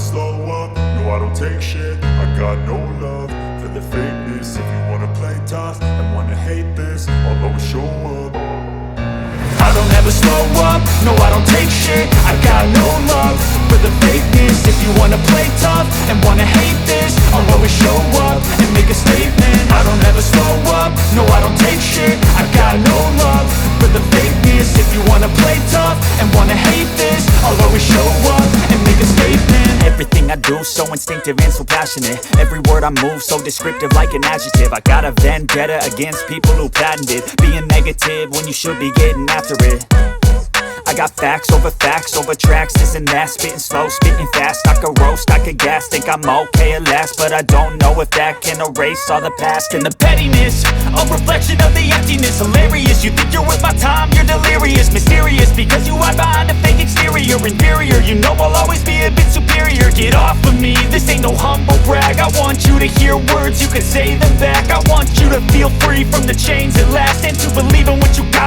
slow up, no I don't take shit. I got no love for the fakeness. If you wanna play tough and wanna hate this, I'll always show up. I don't ever slow up, no I don't take shit. I got no love for the fakeness. If you wanna play tough and wanna hate this, I'll always show up and make a statement. I don't ever slow up, no I don't take shit. I got no love for the fakeness. If you wanna play tough and wanna hate this, I'll always show up and make a statement. Everything I do so instinctive and so passionate. Every word I move so descriptive like an adjective. I got a vendetta against people who patented being negative when you should be getting after it. I got facts over tracks, this and that. Spitting slow, spitting fast. I could roast, I could gas. Think I'm okay at last, but I don't know if that can erase all the past. And the pettiness, a reflection of the emptiness. Hilarious, you think you're worth my time, you're delirious. Mysterious, because you hide behind a fake exterior. Inferior, you know I'll always be a bit superior. Get off of me, this ain't no humble brag. I want you to hear words, you can say them back. I want you to feel free from the chains at last, and to believe in what you got.